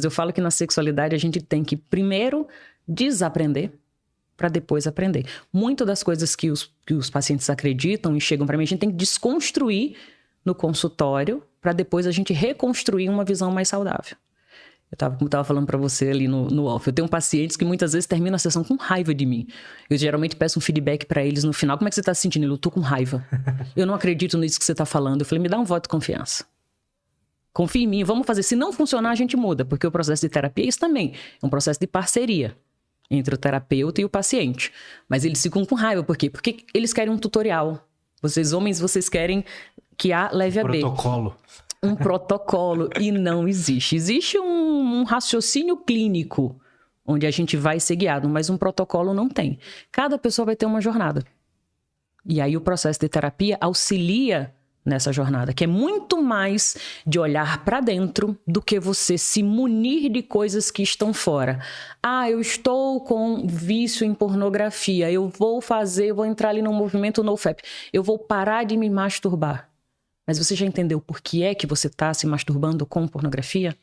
Eu falo que na sexualidade a gente tem que primeiro desaprender para depois aprender. Muitas das coisas que os pacientes acreditam e chegam para mim, a gente tem que desconstruir no consultório para depois a gente reconstruir uma visão mais saudável. Como eu estava falando para você ali no off, eu tenho pacientes que muitas vezes terminam a sessão com raiva de mim. Eu geralmente peço um feedback para eles no final. Como é que você está se sentindo? Eu tô com raiva. Eu não acredito nisso que você está falando. Eu falei, me dá um voto de confiança. Confia em mim, vamos fazer. Se não funcionar, a gente muda. Porque o processo de terapia, isso também é um processo de parceria entre o terapeuta e o paciente. Mas eles ficam com raiva. Por quê? Porque eles querem um tutorial. Vocês, homens, vocês querem que A leve a B. Protocolo. Um protocolo. E não existe. Existe um raciocínio clínico onde a gente vai ser guiado, mas um protocolo não tem. Cada pessoa vai ter uma jornada. E aí o processo de terapia auxilia nessa jornada, que é muito mais de olhar para dentro do que você se munir de coisas que estão fora. Ah, eu estou com vício em pornografia, eu vou entrar ali no movimento NoFap, eu vou parar de me masturbar. Mas você já entendeu por que é que você está se masturbando com pornografia?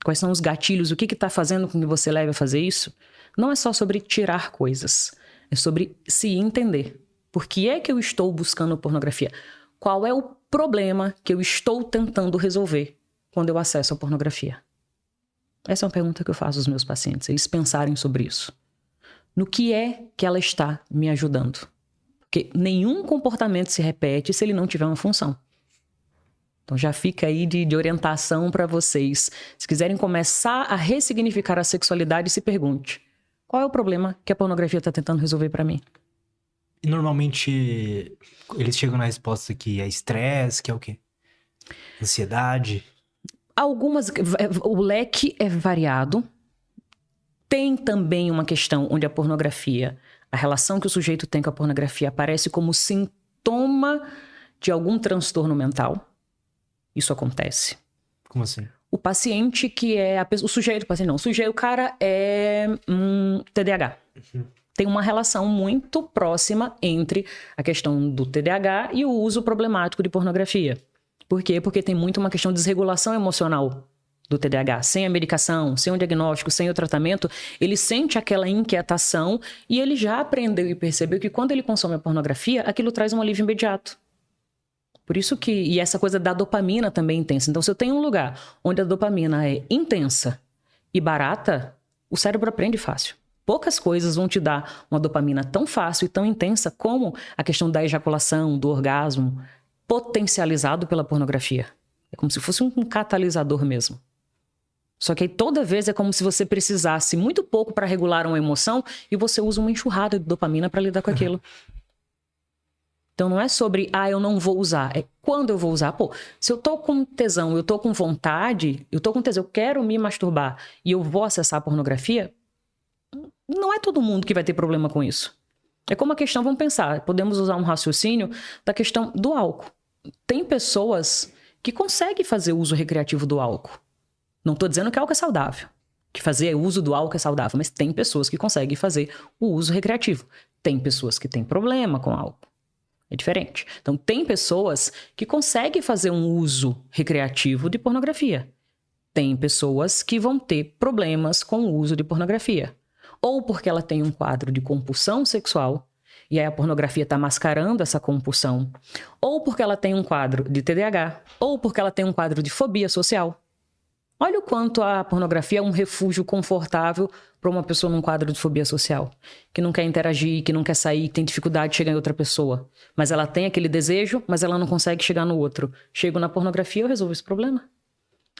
Quais são os gatilhos? O que está fazendo com que você leve a fazer isso? Não é só sobre tirar coisas. É sobre se entender. Por que é que eu estou buscando pornografia? Qual é o problema que eu estou tentando resolver quando eu acesso a pornografia? Essa é uma pergunta que eu faço aos meus pacientes. Eles pensarem sobre isso. No que é que ela está me ajudando? Porque nenhum comportamento se repete se ele não tiver uma função. Então já fica aí de orientação para vocês. Se quiserem começar a ressignificar a sexualidade, se pergunte: qual é o problema que a pornografia está tentando resolver para mim? E normalmente eles chegam na resposta que é estresse, que é o quê? Ansiedade? O leque é variado. Tem também uma questão onde a pornografia, a relação que o sujeito tem com a pornografia aparece como sintoma de algum transtorno mental. Isso acontece. Como assim? O paciente que é... o cara é TDAH. Uhum. Tem uma relação muito próxima entre a questão do TDAH e o uso problemático de pornografia. Por quê? Porque tem muito uma questão de desregulação emocional do TDAH. Sem a medicação, sem o diagnóstico, sem o tratamento, ele sente aquela inquietação e ele já aprendeu e percebeu que quando ele consome a pornografia, aquilo traz um alívio imediato. Por isso que... E essa coisa da dopamina também é intensa. Então, se eu tenho um lugar onde a dopamina é intensa e barata, o cérebro aprende fácil. Poucas coisas vão te dar uma dopamina tão fácil e tão intensa como a questão da ejaculação, do orgasmo, potencializado pela pornografia. É como se fosse um catalisador mesmo. Só que aí toda vez é como se você precisasse muito pouco para regular uma emoção e você usa uma enxurrada de dopamina para lidar com aquilo. Então não é sobre, eu não vou usar. É quando eu vou usar. Pô, se eu tô com tesão, eu tô com vontade, eu tô com tesão, eu quero me masturbar e eu vou acessar a pornografia, não é todo mundo que vai ter problema com isso. É como a questão, vamos pensar, podemos usar um raciocínio da questão do álcool. Tem pessoas que conseguem fazer uso recreativo do álcool. Não estou dizendo que álcool é saudável, que fazer uso do álcool é saudável, mas tem pessoas que conseguem fazer o uso recreativo. Tem pessoas que têm problema com álcool. É diferente. Então, tem pessoas que conseguem fazer um uso recreativo de pornografia. Tem pessoas que vão ter problemas com o uso de pornografia. Ou porque ela tem um quadro de compulsão sexual, e aí a pornografia está mascarando essa compulsão. Ou porque ela tem um quadro de TDAH, ou porque ela tem um quadro de fobia social. Olha o quanto a pornografia é um refúgio confortável para uma pessoa num quadro de fobia social, que não quer interagir, que não quer sair, que tem dificuldade de chegar em outra pessoa. Mas ela tem aquele desejo, mas ela não consegue chegar no outro. Chego na pornografia, eu resolvo esse problema.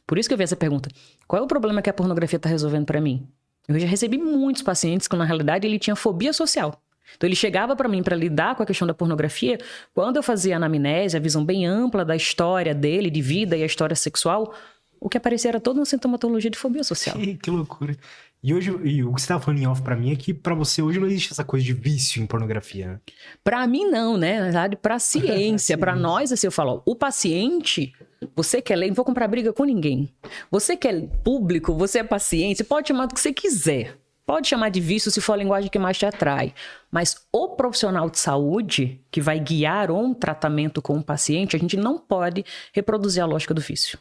Por isso que eu vi essa pergunta. Qual é o problema que a pornografia está resolvendo para mim? Eu já recebi muitos pacientes que, na realidade, ele tinha fobia social. Então, ele chegava para mim para lidar com a questão da pornografia. Quando eu fazia a anamnese, a visão bem ampla da história dele, de vida e a história sexual, o que aparecia era toda uma sintomatologia de fobia social. Que loucura. E hoje, o que você estava falando em off pra mim é que pra você hoje não existe essa coisa de vício em pornografia, né? Pra mim não, né? Na verdade, pra ciência, pra nós, assim, eu falo, o paciente, você quer ler, não vou comprar briga com ninguém. Você que é público, você é paciente, você pode chamar do que você quiser. Pode chamar de vício se for a linguagem que mais te atrai. Mas o profissional de saúde que vai guiar um tratamento com o paciente, a gente não pode reproduzir a lógica do vício.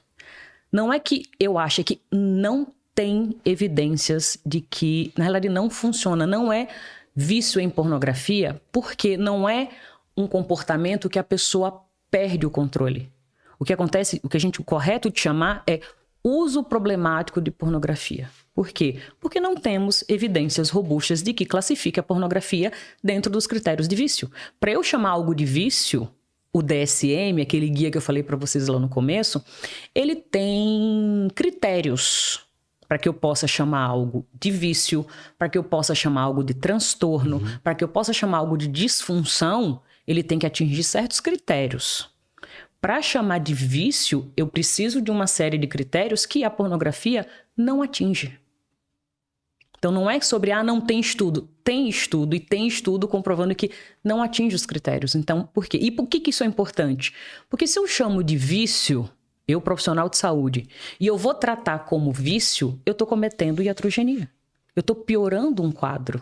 Não é que eu acho, é que não tem evidências de que, na realidade, não funciona. Não é vício em pornografia, porque não é um comportamento que a pessoa perde o controle. O que acontece, o correto de chamar é uso problemático de pornografia. Por quê? Porque não temos evidências robustas de que classifique a pornografia dentro dos critérios de vício. Para eu chamar algo de vício, o DSM, aquele guia que eu falei para vocês lá no começo, ele tem critérios para que eu possa chamar algo de vício, para que eu possa chamar algo de transtorno, para que eu possa chamar algo de disfunção, ele tem que atingir certos critérios. Para chamar de vício, eu preciso de uma série de critérios que a pornografia não atinge. Então não é sobre, não tem estudo. Tem estudo, e tem estudo comprovando que não atinge os critérios. Então, por quê? E por que isso é importante? Porque se eu chamo de vício, eu, profissional de saúde, e eu vou tratar como vício, eu estou cometendo iatrogenia. Eu estou piorando um quadro.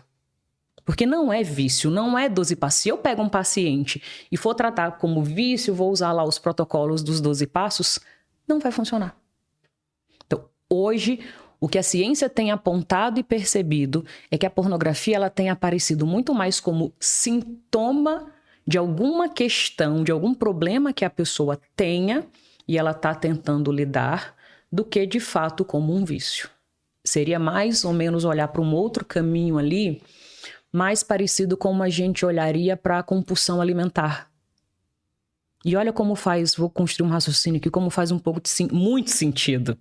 Porque não é vício, não é 12 passos. Se eu pego um paciente e for tratar como vício, vou usar lá os protocolos dos 12 passos, não vai funcionar. Então, hoje, o que a ciência tem apontado e percebido é que a pornografia ela tem aparecido muito mais como sintoma de alguma questão, de algum problema que a pessoa tenha e ela está tentando lidar, do que de fato como um vício. Seria mais ou menos olhar para um outro caminho ali, mais parecido com como a gente olharia para a compulsão alimentar. E olha como faz, vou construir um raciocínio aqui, como faz um pouco de muito sentido.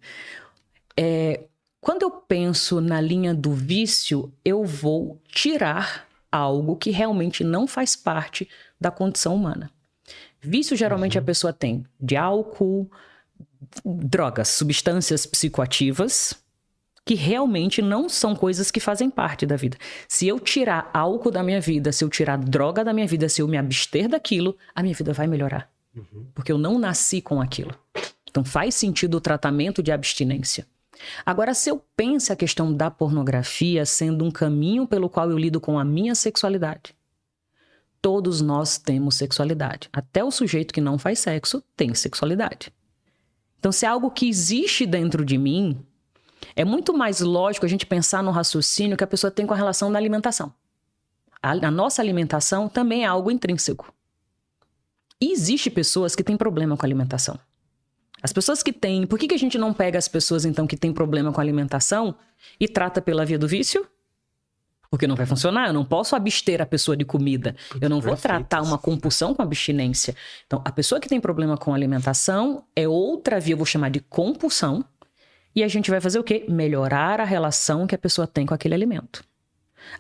Quando eu penso na linha do vício, eu vou tirar algo que realmente não faz parte da condição humana. Vício, geralmente, a pessoa tem de álcool, drogas, substâncias psicoativas, que realmente não são coisas que fazem parte da vida. Se eu tirar álcool da minha vida, se eu tirar droga da minha vida, se eu me abster daquilo, a minha vida vai melhorar. Porque eu não nasci com aquilo. Então faz sentido o tratamento de abstinência. Agora, se eu penso a questão da pornografia sendo um caminho pelo qual eu lido com a minha sexualidade, todos nós temos sexualidade. Até o sujeito que não faz sexo tem sexualidade. Então, se é algo que existe dentro de mim, é muito mais lógico a gente pensar no raciocínio que a pessoa tem com a relação da alimentação. A nossa alimentação também é algo intrínseco. E existe pessoas que têm problema com a alimentação. As pessoas que têm... Por que a gente não pega as pessoas, então, que têm problema com a alimentação e trata pela via do vício? Porque não vai funcionar. Eu não posso abster a pessoa de comida. Eu não vou tratar uma compulsão com abstinência. Então, a pessoa que tem problema com alimentação é outra via, eu vou chamar de compulsão. E a gente vai fazer o quê? Melhorar a relação que a pessoa tem com aquele alimento.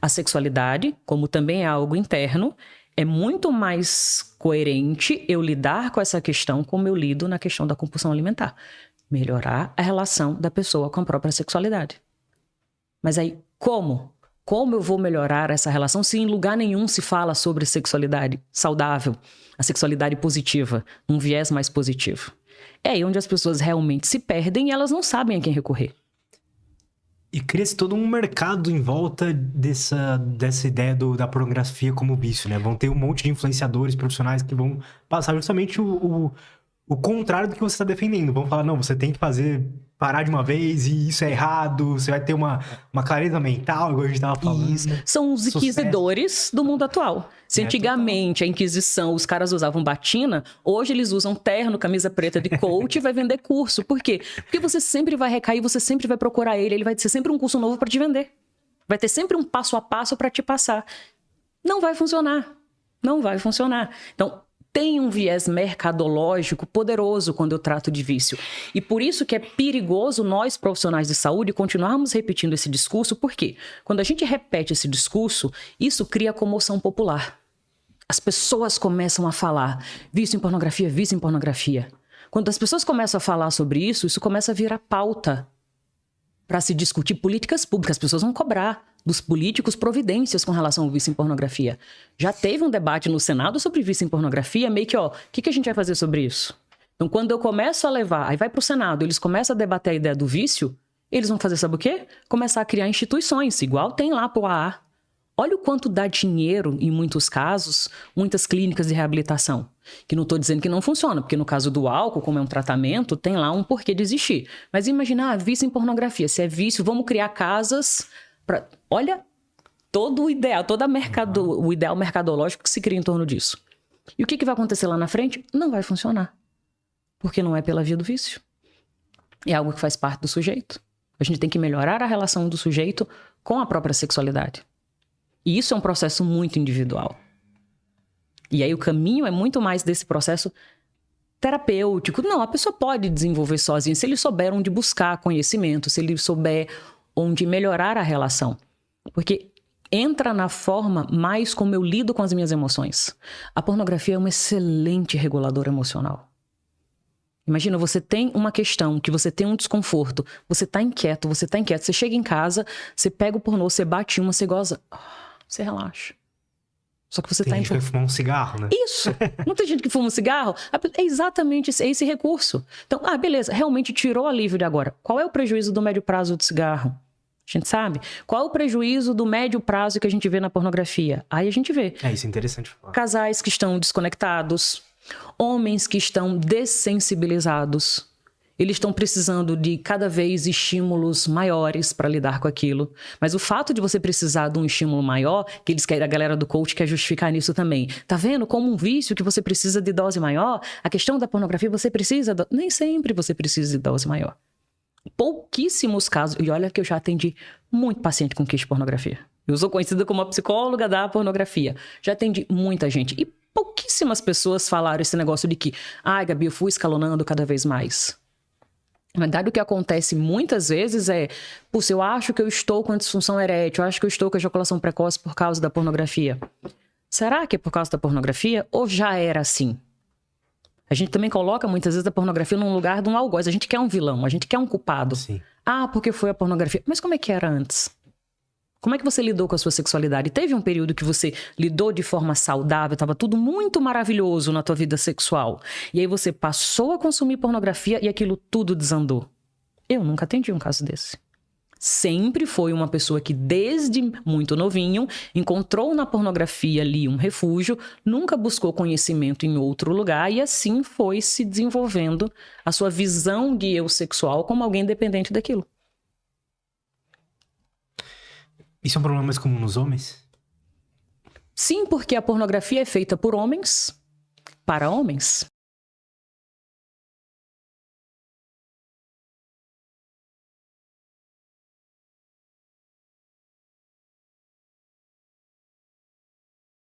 A sexualidade, como também é algo interno, é muito mais coerente eu lidar com essa questão como eu lido na questão da compulsão alimentar. Melhorar a relação da pessoa com a própria sexualidade. Mas aí, como? Como eu vou melhorar essa relação se em lugar nenhum se fala sobre sexualidade saudável, a sexualidade positiva, um viés mais positivo? É aí onde as pessoas realmente se perdem e elas não sabem a quem recorrer. E cria-se todo um mercado em volta dessa ideia da pornografia como vício, né? Vão ter um monte de influenciadores profissionais que vão passar justamente o contrário do que você está defendendo. Vão falar, não, você tem que parar de uma vez e isso é errado, você vai ter uma clareza mental, igual a gente estava falando. Isso. São os inquisidores do mundo atual. Se antigamente a Inquisição, os caras usavam batina, hoje eles usam terno, camisa preta de coach e vai vender curso. Por quê? Porque você sempre vai recair, você sempre vai procurar ele vai ter sempre um curso novo para te vender. Vai ter sempre um passo a passo para te passar. Não vai funcionar. Não vai funcionar. Então, tem um viés mercadológico poderoso quando eu trato de vício. E por isso que é perigoso nós, profissionais de saúde, continuarmos repetindo esse discurso. Por quê? Quando a gente repete esse discurso, isso cria comoção popular. As pessoas começam a falar vício em pornografia, vício em pornografia. Quando as pessoas começam a falar sobre isso, isso começa a virar pauta para se discutir políticas públicas. As pessoas vão cobrar dos políticos providências com relação ao vício em pornografia. Já teve um debate no Senado sobre vício em pornografia, meio que, o que a gente vai fazer sobre isso? Então, quando eu começo a levar, aí vai para o Senado, eles começam a debater a ideia do vício, eles vão fazer, sabe o quê? Começar a criar instituições, igual tem lá pro AA. Olha o quanto dá dinheiro, em muitos casos, muitas clínicas de reabilitação. Que não estou dizendo que não funciona, porque no caso do álcool, como é um tratamento, tem lá um porquê de existir. Mas imagina, vício em pornografia. Se é vício, vamos criar casas para... Olha todo o ideal, o ideal mercadológico que se cria em torno disso. E o que vai acontecer lá na frente? Não vai funcionar. Porque não é pela via do vício. É algo que faz parte do sujeito. A gente tem que melhorar a relação do sujeito com a própria sexualidade. E isso é um processo muito individual. E aí o caminho é muito mais desse processo terapêutico. Não, a pessoa pode desenvolver sozinha, se ele souber onde buscar conhecimento, se ele souber onde melhorar a relação. Porque entra na forma mais como eu lido com as minhas emoções. A pornografia é uma excelente reguladora emocional. Imagina, você tem uma questão, que você tem um desconforto, você tá inquieto, você chega em casa, você pega o pornô, você bate uma, você goza, você relaxa. Só que você tem gente que vai fumar um cigarro, né? Isso! Não tem gente que fuma um cigarro? É exatamente esse recurso. Então, beleza, realmente tirou o alívio de agora. Qual é o prejuízo do médio prazo do cigarro? A gente sabe. Qual é o prejuízo do médio prazo que a gente vê na pornografia? Aí a gente vê. Isso é interessante falar. Casais que estão desconectados, homens que estão dessensibilizados. Eles estão precisando de cada vez estímulos maiores para lidar com aquilo. Mas o fato de você precisar de um estímulo maior, que eles querem, a galera do coach quer justificar nisso também. Tá vendo como um vício que você precisa de dose maior? A questão da pornografia, você precisa... Nem sempre você precisa de dose maior. Pouquíssimos casos... E olha que eu já atendi muito paciente com queixa de pornografia. Eu sou conhecida como a psicóloga da pornografia. Já atendi muita gente. E pouquíssimas pessoas falaram esse negócio de que... Gabi, eu fui escalonando cada vez mais. Na verdade, o que acontece muitas vezes é... Puxa, eu acho que eu estou com a disfunção erétil, eu acho que eu estou com a ejaculação precoce por causa da pornografia. Será que é por causa da pornografia ou já era assim? A gente também coloca muitas vezes a pornografia num lugar de um algoz. A gente quer um vilão, a gente quer um culpado. Sim. Porque foi a pornografia. Mas como é que era antes? Como é que você lidou com a sua sexualidade? Teve um período que você lidou de forma saudável, estava tudo muito maravilhoso na tua vida sexual. E aí você passou a consumir pornografia e aquilo tudo desandou. Eu nunca atendi um caso desse. Sempre foi uma pessoa que desde muito novinho encontrou na pornografia ali um refúgio, nunca buscou conhecimento em outro lugar e assim foi se desenvolvendo a sua visão de eu sexual como alguém dependente daquilo. Isso é um problema mais comum nos homens? Sim, porque a pornografia é feita por homens, para homens.